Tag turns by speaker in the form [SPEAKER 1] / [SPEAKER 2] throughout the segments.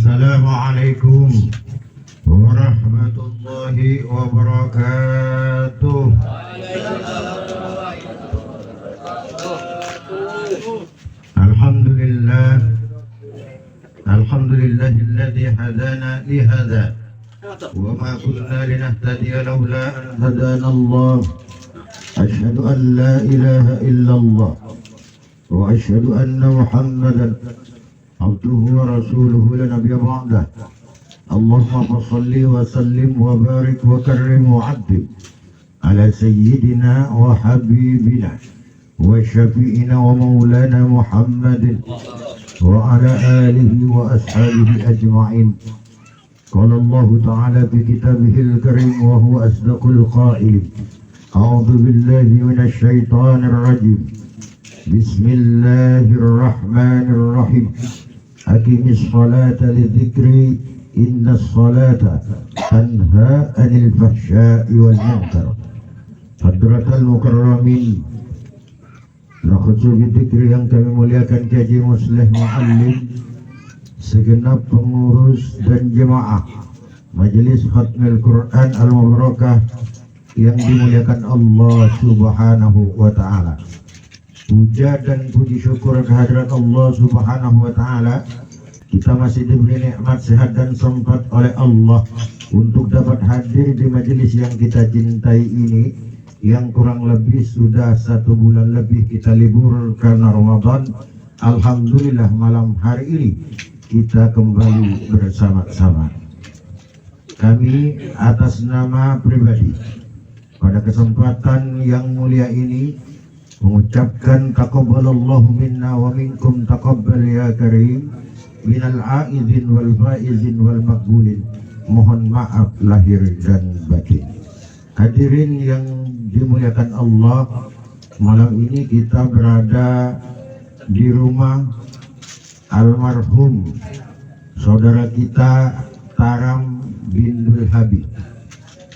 [SPEAKER 1] Assalamualaikum warahmatullahi wabarakatuh. Alhamdulillah, alhamdulillahilladzi hadana li hadza wa ma kunna linahtadiya laula an hadana Allah. Asyhadu an la ilaha illallah wa asyhadu anna Muhammadan abduhu wa rasuluhu la nabiyya ba'dah. Allahumma salli wa sallim wa barik wa karrim wa addim ala sayyidina wa habibina wa syafi'ina wa maulana Muhammadin wa ala alihi wa ashabihi ajma'in. Qala Allah ta'ala fi kitabihil karim wa huwa asdaqul qailin. A'udzu billahi minasy syaithanir rajim. Bismillahirrahmanirrahim. Aqimis salata lidzikri innas salata tanha 'anil fahsya'i wal munkar. Hadratal mukarramin, nakhusu bidzikri yang kami muliakan Haji Musleh Muallim, segenap pengurus dan jemaah Majelis Khatmil Quran Al-Mubarakah yang dimuliakan Allah Subhanahu wa ta'ala. Puja dan puji syukur kehadirat Allah Subhanahu wa ta'ala. Kita masih diberi nikmat sehat dan sempat oleh Allah untuk dapat hadir di majelis yang kita cintai ini, yang kurang lebih sudah 1 bulan lebih kita libur karena Ramadan. Alhamdulillah malam hari ini kita kembali bersama-sama. Kami atas nama pribadi pada kesempatan yang mulia ini mengucapkan taqabbalallahu minna wa minkum taqabbal ya karim minal aizin wal faizin wal maqbulin. Mohon maaf lahir dan batin. Hadirin yang dimuliakan Allah, malam ini kita berada di rumah almarhum saudara kita Taram Bindul Habib,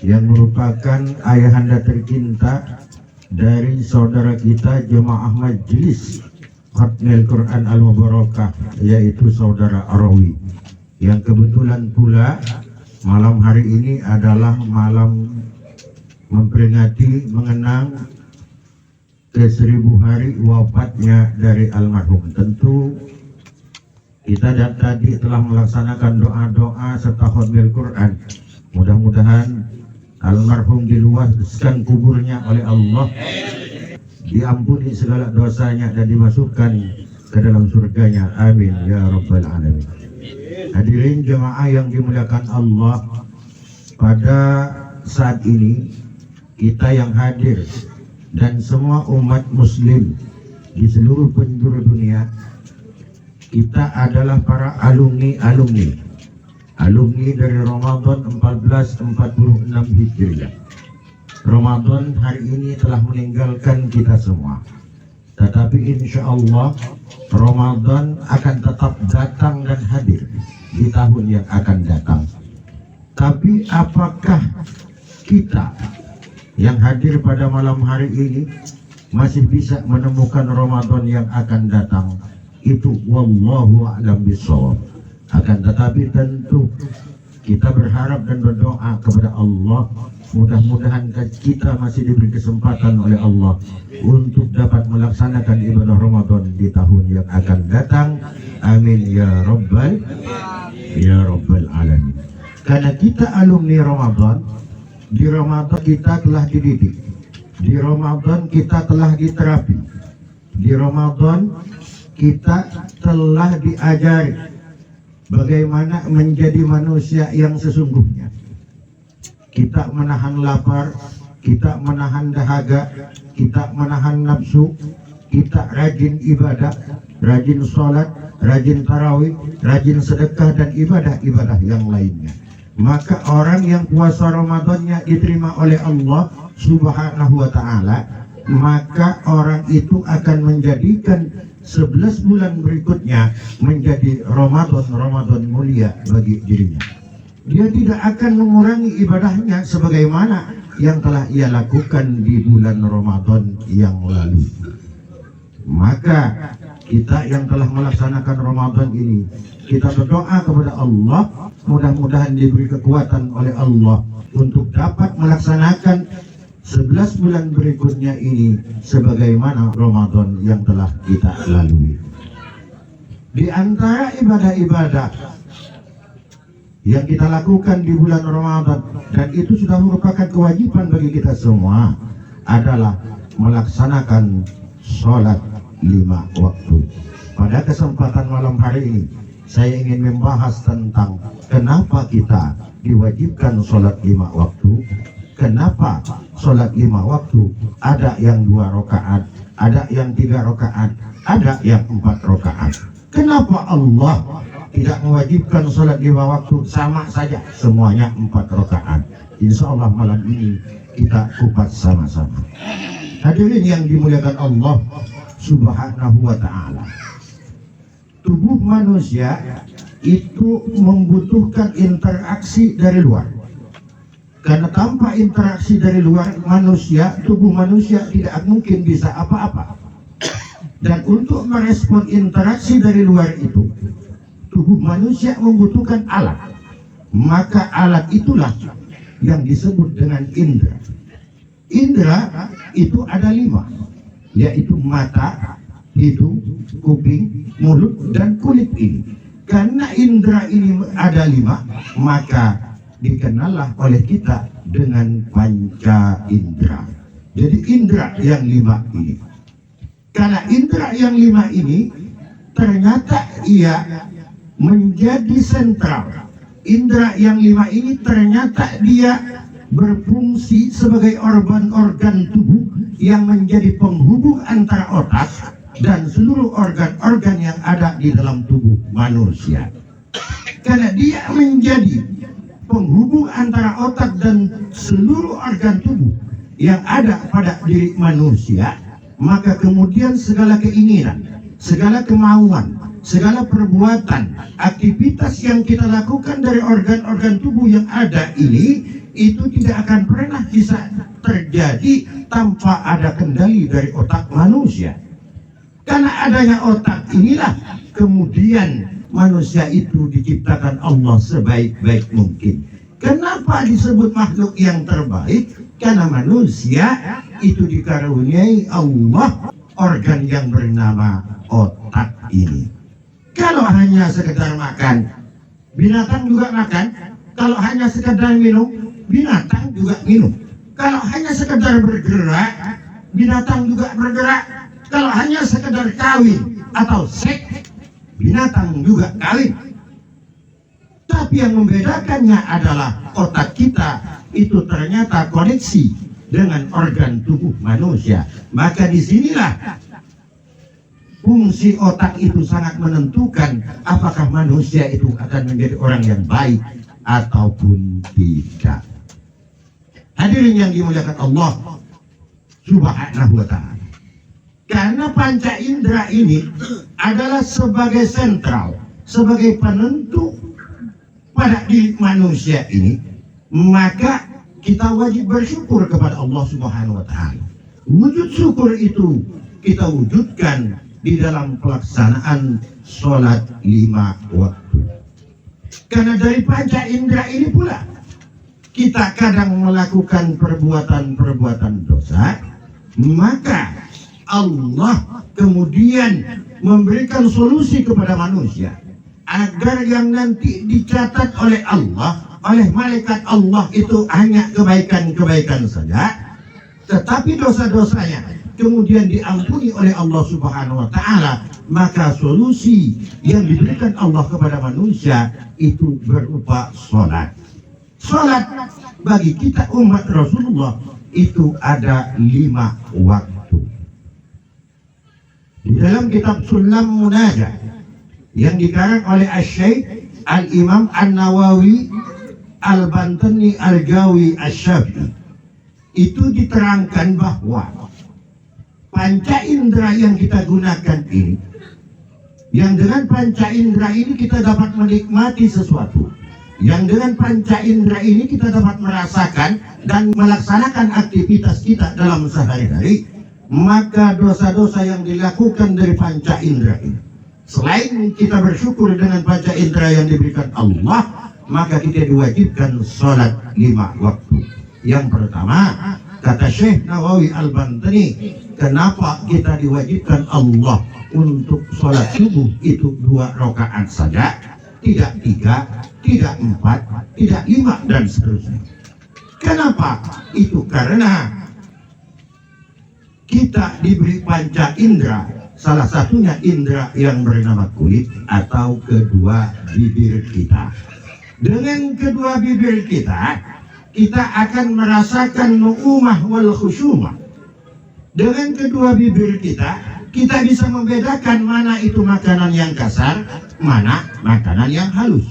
[SPEAKER 1] yang merupakan ayahanda tercinta dari saudara kita jemaah Majelis Khatmil Quran Al-Mubarakah, yaitu saudara Arawi, yang kebetulan pula malam hari ini adalah malam memperingati mengenang ke-1000 hari wafatnya dari almarhum. Tentu kita tadi telah melaksanakan doa-doa serta khatmil Quran. Mudah-mudahan almarhum diluaskan kuburnya oleh Allah, diampuni segala dosanya dan dimasukkan ke dalam surganya. Amin ya rabbal alamin. Hadirin jemaah yang dimuliakan Allah, pada saat ini kita yang hadir dan semua umat muslim di seluruh penjuru dunia, kita adalah para alumni dari Ramadan 1446 Hijriah. Ramadan hari ini telah meninggalkan kita semua, tetapi insya Allah Ramadan akan tetap datang dan hadir di tahun yang akan datang. Tapi apakah kita yang hadir pada malam hari ini masih bisa menemukan Ramadan yang akan datang? Itu wallahu a'lam bishawab. Akan tetapi tentu kita berharap dan berdoa kepada Allah, mudah-mudahan kita masih diberi kesempatan oleh Allah untuk dapat melaksanakan ibadah Ramadan di tahun yang akan datang. Amin ya rabbal alamin. Karena kita alumni Ramadan, di Ramadan kita telah dididik, di Ramadan kita telah diterapi, di Ramadan kita telah diajari bagaimana menjadi manusia yang sesungguhnya. Kita menahan lapar, kita menahan dahaga, kita menahan nafsu, kita rajin ibadah, rajin sholat, rajin tarawih, rajin sedekah dan ibadah-ibadah yang lainnya. Maka orang yang puasa Ramadannya diterima oleh Allah Subhanahu wa ta'ala, maka orang itu akan menjadikan 11 bulan berikutnya menjadi Ramadan mulia bagi dirinya. Dia tidak akan mengurangi ibadahnya sebagaimana yang telah ia lakukan di bulan Ramadan yang lalu. Maka kita yang telah melaksanakan Ramadan ini kita berdoa kepada Allah, mudah-mudahan diberi kekuatan oleh Allah untuk dapat melaksanakan 11 bulan berikutnya ini sebagaimana Ramadan yang telah kita lalui. Di antara ibadah-ibadah yang kita lakukan di bulan Ramadan, dan itu sudah merupakan kewajiban bagi kita semua, adalah melaksanakan sholat 5 waktu. Pada kesempatan malam hari ini, saya ingin membahas tentang kenapa kita diwajibkan sholat 5 waktu. Kenapa sholat 5 waktu? Ada yang 2 rakaat, ada yang 3 rakaat, ada yang 4 rakaat. Kenapa Allah tidak mewajibkan sholat 5 waktu? Sama saja, semuanya 4 rakaat. Insya Allah malam ini kita kupas sama-sama. Hadirin yang dimuliakan Allah Subhanahu wa ta'ala, tubuh manusia itu membutuhkan interaksi dari luar. Karena tanpa interaksi dari luar manusia, tubuh manusia tidak mungkin bisa apa-apa. Dan untuk merespon interaksi dari luar itu, tubuh manusia membutuhkan alat. Maka alat itulah yang disebut dengan indera. Indera itu ada 5, yaitu mata, hidung, kuping, mulut, dan kulit ini. Karena indera ini ada 5, maka dikenallah oleh kita dengan panca indera. Jadi indera yang 5 ini, karena indera yang 5 ini ternyata ia menjadi sentral. Indera yang 5 ini ternyata dia berfungsi sebagai organ-organ tubuh yang menjadi penghubung antara otak dan seluruh organ-organ yang ada di dalam tubuh manusia. Karena dia menjadi penghubung antara otak dan seluruh organ tubuh yang ada pada diri manusia, maka kemudian segala keinginan, segala kemauan, segala perbuatan, aktivitas yang kita lakukan dari organ-organ tubuh yang ada ini, itu tidak akan pernah bisa terjadi tanpa ada kendali dari otak manusia. Karena adanya otak inilah kemudian manusia itu diciptakan Allah sebaik-baik mungkin. Kenapa disebut makhluk yang terbaik? Karena manusia itu dikaruniai Allah organ yang bernama otak ini. Kalau hanya sekedar makan, binatang juga makan. Kalau hanya sekedar minum, binatang juga minum. Kalau hanya sekedar bergerak, binatang juga bergerak. Kalau hanya sekedar kawin atau seks, binatang juga kawin. Tapi yang membedakannya adalah otak kita itu ternyata koneksi dengan organ tubuh manusia. Maka disinilah fungsi otak itu sangat menentukan apakah manusia itu akan menjadi orang yang baik ataupun tidak. Hadirin yang dimuliakan Allah Subhanahu wa ta'ala, karena panca indera ini adalah sebagai sentral, sebagai penentu pada diri manusia ini, maka kita wajib bersyukur kepada Allah Subhanahu wa ta'ala. Wujud syukur itu kita wujudkan di dalam pelaksanaan sholat 5 waktu. Karena dari panca indera ini pula kita kadang melakukan perbuatan-perbuatan dosa, maka Allah kemudian memberikan solusi kepada manusia agar yang nanti dicatat oleh Allah, oleh malaikat Allah itu hanya kebaikan-kebaikan saja, tetapi dosa-dosanya kemudian diampuni oleh Allah Subhanahu wa ta'ala. Maka solusi yang diberikan Allah kepada manusia itu berupa sholat. Sholat bagi kita umat Rasulullah itu ada 5 waktu. Di dalam kitab Sulam Munajat yang dikarang oleh Asy-Syaikh Al-Imam An-Nawawi Al-Bantani Al-Jawi Asy-Syafi'i, itu diterangkan bahwa panca indera yang kita gunakan ini, yang dengan panca indera ini kita dapat menikmati sesuatu, yang dengan panca indera ini kita dapat merasakan dan melaksanakan aktivitas kita dalam sehari-hari, maka dosa-dosa yang dilakukan dari panca indera ini Selain kita bersyukur dengan panca indera yang diberikan Allah, maka kita diwajibkan sholat 5 waktu. Yang pertama, kata Syekh Nawawi Al-Bantani, kenapa kita diwajibkan Allah untuk sholat subuh itu 2 rakaat saja, tidak 3, tidak 4, tidak 5 dan seterusnya. Kenapa? Itu karena kita diberi panca indera, salah satunya indera yang bernama kulit atau kedua bibir kita. Dengan kedua bibir kita, kita akan merasakan nu'umah wal khusyumah. Dengan kedua bibir kita bisa membedakan mana itu makanan yang kasar, mana makanan yang halus.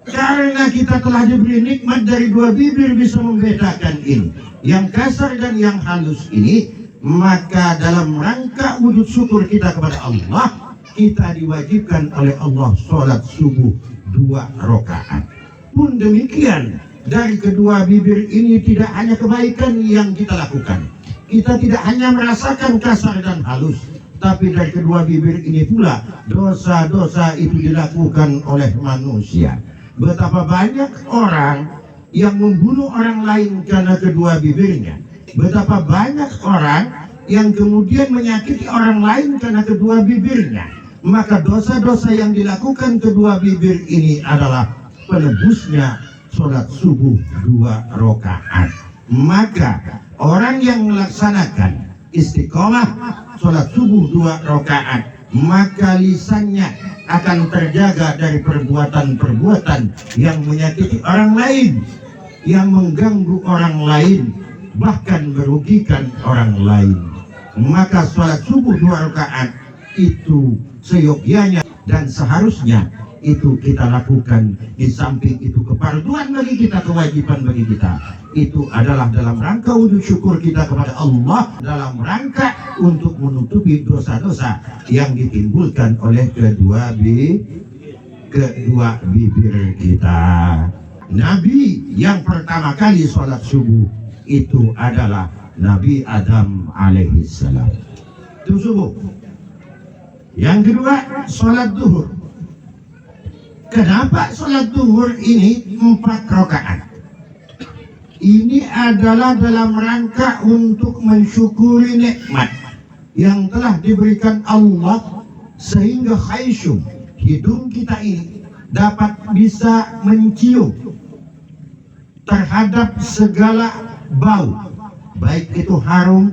[SPEAKER 1] Karena kita telah diberi nikmat dari 2 bibir bisa membedakan ini, yang kasar dan yang halus ini, maka dalam rangka wujud syukur kita kepada Allah, kita diwajibkan oleh Allah sholat subuh 2 rakaat. Pun demikian, dari kedua bibir ini tidak hanya kebaikan yang kita lakukan, kita tidak hanya merasakan kasar dan halus, tapi dari kedua bibir ini pula dosa-dosa itu dilakukan oleh manusia. Betapa banyak orang yang membunuh orang lain karena kedua bibirnya. Betapa banyak orang yang kemudian menyakiti orang lain karena kedua bibirnya. Maka dosa-dosa yang dilakukan kedua bibir ini adalah penebusnya sholat subuh 2 rakaat. Maka orang yang melaksanakan istiqomah sholat subuh 2 rakaat, maka lisannya akan terjaga dari perbuatan-perbuatan yang menyakiti orang lain, yang mengganggu orang lain, bahkan merugikan orang lain. Maka sholat subuh 2 rakaat itu seyogyanya dan seharusnya itu kita lakukan. Di samping itu keparduan bagi kita, kewajiban bagi kita, itu adalah dalam rangka wujud syukur kita kepada Allah, dalam rangka untuk menutupi dosa-dosa yang ditimbulkan oleh kedua bibir kita. Nabi yang pertama kali sholat subuh itu adalah Nabi Adam alaihissalam. Itu subuh. Yang kedua, sholat duhur. Kenapa sholat duhur ini 4 rakaat? Ini adalah dalam rangka untuk mensyukuri nikmat yang telah diberikan Allah, sehingga khaysyum, hidung kita ini dapat bisa mencium terhadap segala bau, baik itu harum,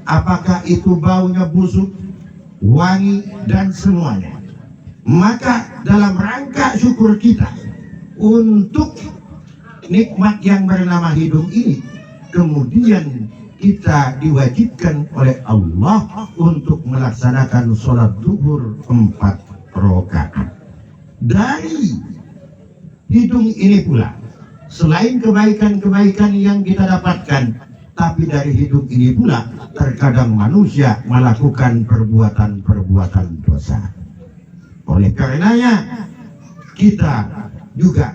[SPEAKER 1] apakah itu baunya busuk, wangi, dan semuanya. Maka dalam rangka syukur kita untuk nikmat yang bernama hidung ini, kemudian kita diwajibkan oleh Allah untuk melaksanakan sholat duhur 4 rakaat. Dari hidung ini pula, selain kebaikan-kebaikan yang kita dapatkan, tapi dari hidung ini pula terkadang manusia melakukan perbuatan-perbuatan dosa. Oleh karenanya kita juga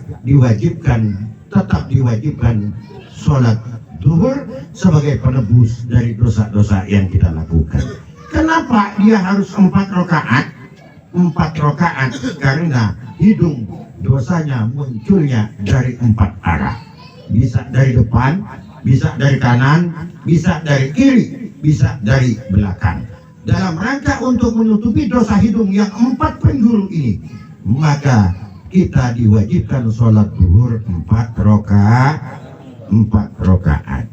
[SPEAKER 1] tetap diwajibkan sholat duhur sebagai penebus dari dosa-dosa yang kita lakukan. Kenapa dia harus 4 rakaat? 4 rakaat karena hidung dosanya munculnya dari 4 arah. Bisa dari depan, bisa dari kanan, bisa dari kiri, bisa dari belakang. Dalam rangka untuk menutupi dosa hidung yang 4 penjuru ini, maka kita diwajibkan sholat duhur 4 rakaat.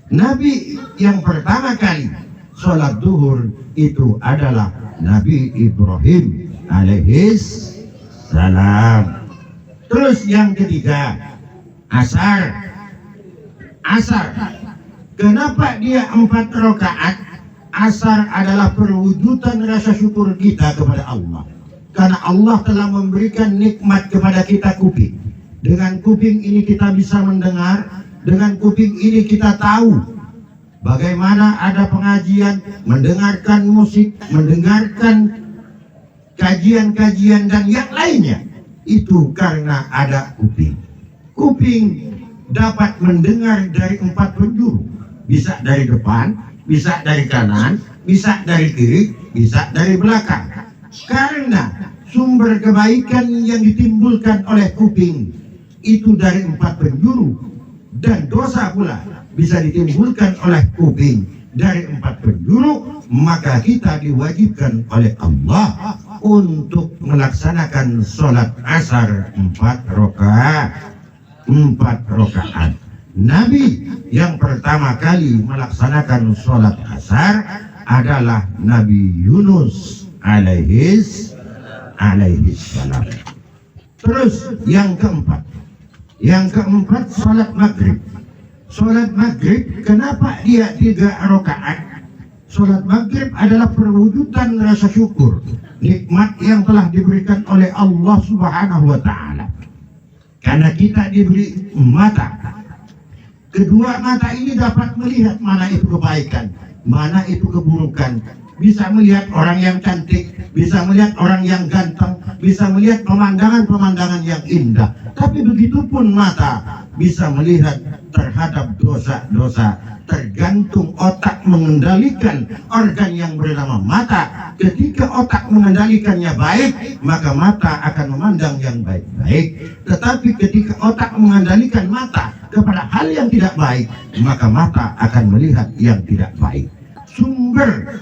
[SPEAKER 1] Nabi yang pertama kali sholat duhur itu adalah Nabi Ibrahim alaihis salam. Terus yang ketiga, asar. Kenapa dia 4 rakaat? Asar adalah perwujudan rasa syukur kita kepada Allah. Karena Allah telah memberikan nikmat kepada kita kuping. Dengan kuping ini kita bisa mendengar, dengan kuping ini kita tahu bagaimana ada pengajian, mendengarkan musik, mendengarkan kajian-kajian dan yang lainnya. Itu karena ada kuping. Kuping dapat mendengar dari 4 penjuru. Bisa dari depan, bisa dari kanan, bisa dari kiri, bisa dari belakang. Karena sumber kebaikan yang ditimbulkan oleh kuping itu dari 4 penjuru, dan dosa pula bisa ditimbulkan oleh kuping dari 4 penjuru, maka kita diwajibkan oleh Allah untuk melaksanakan sholat asar 4 rakaat. Nabi yang pertama kali melaksanakan sholat asar adalah Nabi Yunus alaihis salam. Terus yang keempat sholat maghrib. Sholat maghrib, kenapa dia 3 rakaat? Sholat maghrib adalah perwujudan rasa syukur nikmat yang telah diberikan oleh Allah Subhanahu wa ta'ala. Karena kita diberi mata, kedua mata ini dapat melihat mana itu kebaikan, mana itu keburukan, bisa melihat orang yang cantik, bisa melihat orang yang ganteng, bisa melihat pemandangan-pemandangan yang indah. Tapi begitupun mata bisa melihat terhadap dosa-dosa. Tergantung otak mengendalikan organ yang bernama mata. Ketika otak mengendalikannya baik, maka mata akan memandang yang baik-baik. Tetapi ketika otak mengendalikan mata kepada hal yang tidak baik, maka mata akan melihat yang tidak baik. Sumber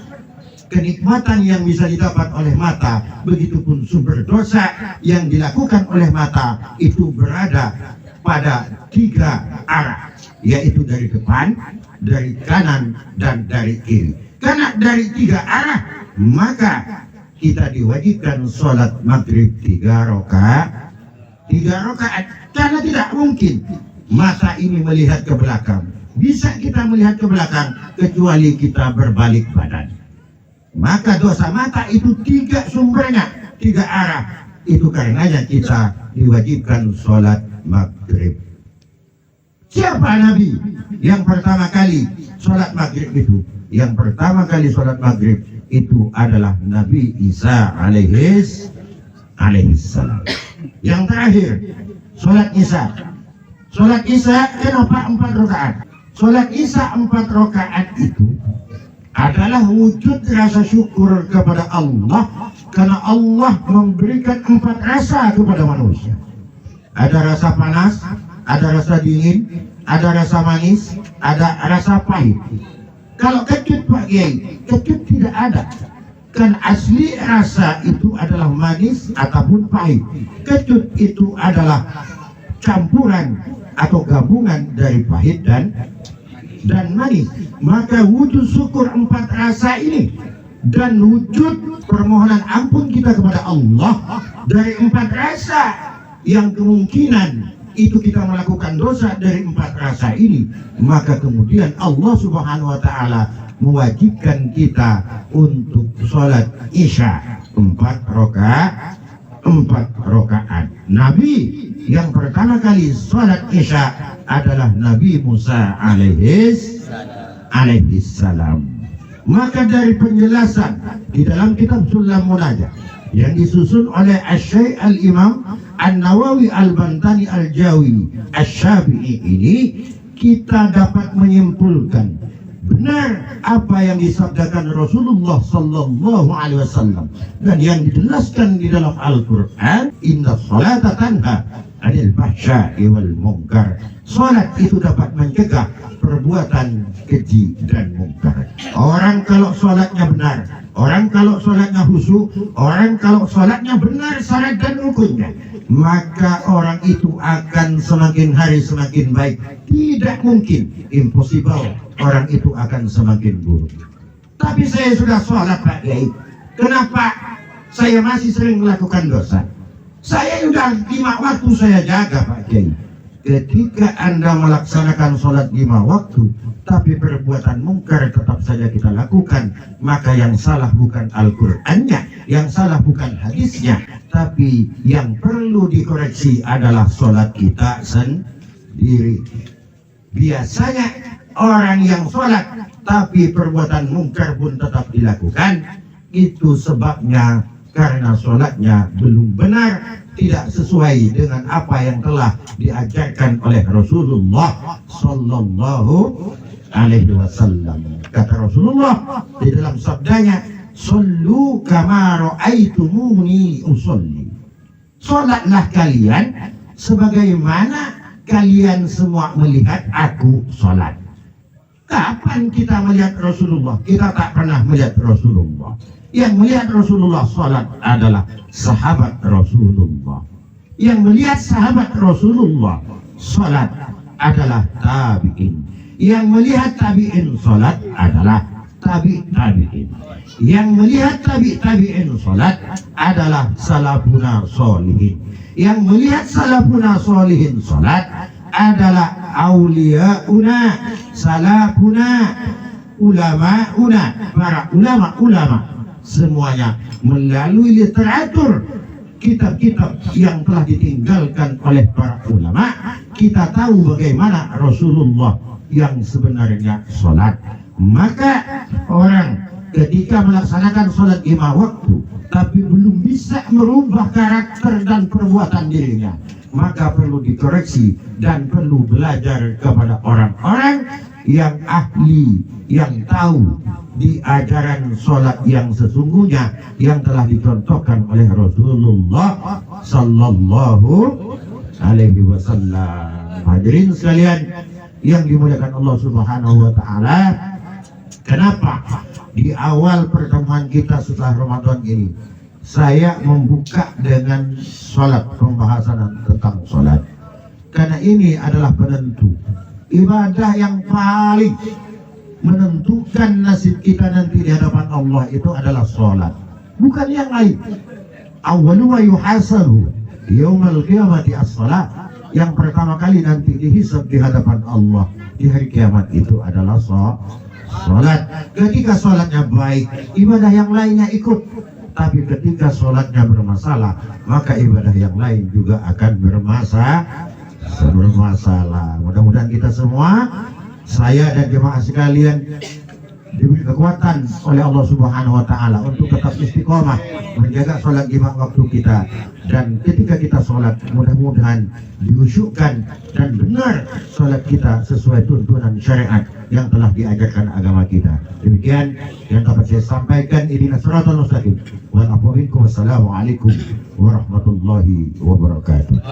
[SPEAKER 1] kenikmatan yang bisa didapat oleh mata, begitupun sumber dosa yang dilakukan oleh mata itu berada pada 3 arah, yaitu dari depan, dari kanan, dan dari kiri. Karena dari 3 arah, maka kita diwajibkan sholat maghrib 3 rakaat. Karena tidak mungkin mata ini melihat ke belakang. Bisa kita melihat ke belakang kecuali kita berbalik badan. Maka dosa mata itu 3 sumbernya, 3 arah. Itu karenanya kita diwajibkan sholat maghrib. Siapa Nabi yang pertama kali sholat maghrib itu? Yang pertama kali sholat maghrib itu adalah Nabi Isa alaihis salam. Yang terakhir sholat Isya. Sholat Isya kenapa 4 rakaat? Sholat Isya 4 rakaat itu adalah wujud rasa syukur kepada Allah, karena Allah memberikan 4 rasa kepada manusia. Ada rasa panas, ada rasa dingin, ada rasa manis, ada rasa pahit. Kalau kecut Pak Kiai, kecut tidak ada. Kan asli rasa itu adalah manis ataupun pahit. Kecut itu adalah campuran atau gabungan dari pahit dan manis. Maka wujud syukur 4 rasa ini dan wujud permohonan ampun kita kepada Allah dari 4 rasa yang kemungkinan itu kita melakukan dosa dari 4 rasa ini, maka kemudian Allah Subhanahu wa ta'ala mewajibkan kita untuk sholat Isya 4 rakaat. Nabi yang pertama kali sholat Isya adalah Nabi Musa alaihis salam. Maka dari penjelasan di dalam kitab Sulam Munajat yang disusun oleh Asy-Syaikh Al-Imam An-Nawawi Al-Bantani Al-Jawi Asy-Syafi'i ini, kita dapat menyimpulkan benar apa yang disabdakan Rasulullah sallallahu alaihi wasallam dan yang dijelaskan di dalam Al-Qur'an, inna sholata tanha 'anil fahsya'i wal munkar. Salat itu dapat mencegah perbuatan keji dan mungkar. Orang kalau salatnya benar, orang kalau salatnya khusyuk, orang kalau salatnya benar syarat dan rukunnya, maka orang itu akan semakin hari semakin baik. Tidak mungkin, impossible, orang itu akan semakin buruk. Tapi saya sudah sholat Pak Kiai, kenapa saya masih sering melakukan dosa? Saya sudah 5 waktu saya jaga Pak Kiai. Ketika Anda melaksanakan sholat 5 waktu, tapi perbuatan mungkar tetap saja kita lakukan, maka yang salah bukan Al-Qur'annya, yang salah bukan hadisnya, tapi yang perlu dikoreksi adalah sholat kita sendiri. Biasanya orang yang sholat tapi perbuatan mungkar pun tetap dilakukan, itu sebabnya karena sholatnya belum benar, tidak sesuai dengan apa yang telah diajarkan oleh Rasulullah sallallahu alaihi wasallam. Kata Rasulullah di dalam sabdanya, sallu kama ra'aitumuni usolli. Salatlah kalian sebagaimana kalian semua melihat aku salat. Kapan kita melihat Rasulullah? Kita tak pernah melihat Rasulullah. Yang melihat Rasulullah salat adalah sahabat Rasulullah. Yang melihat sahabat Rasulullah salat adalah tabi'in. Yang melihat tabi'in salat adalah tabi'in. Yang melihat tabi'in salat adalah salafuna sholihin. Yang melihat salafuna sholihin salat adalah auliauna, salafuna, ulamauna, para ulama-ulama. Semuanya melalui literatur kitab-kitab yang telah ditinggalkan oleh para ulama, kita tahu bagaimana Rasulullah yang sebenarnya sholat. Maka orang ketika melaksanakan sholat lima waktu tapi belum bisa merubah karakter dan perbuatan dirinya, maka perlu dikoreksi dan perlu belajar kepada orang-orang yang ahli, yang tahu di ajaran sholat yang sesungguhnya yang telah dicontohkan oleh Rasulullah Sallallahu Alaihi Wasallam. Hadirin sekalian yang dimuliakan Allah Subhanahu Wa Taala, kenapa di awal pertemuan kita setelah Ramadan ini saya membuka dengan sholat, pembahasan tentang sholat? Karena ini adalah penentu ibadah yang paling menentukan nasib kita nanti di hadapan Allah itu adalah sholat, bukan yang lain. Awwalu wa yuhasabu yaumal qiyamati as-salat. Yang pertama kali nanti dihisab di hadapan Allah di hari kiamat itu adalah sholat. Ketika sholatnya baik, ibadah yang lainnya ikut. Tapi ketika sholatnya bermasalah, maka ibadah yang lain juga akan bermasalah. Mudah-mudahan kita semua, saya dan jemaah sekalian, diberi kekuatan oleh Allah Subhanahu Wa Taala untuk tetap istiqomah menjaga sholat lima waktu kita, dan ketika kita sholat mudah-mudahan diusyukkan dan benar sholat kita sesuai tuntunan syariat yang telah diajarkan agama kita. Demikian yang dapat saya sampaikan. Ihdinas siratal mustaqim. Wassalamualaikum warahmatullahi wabarakatuh.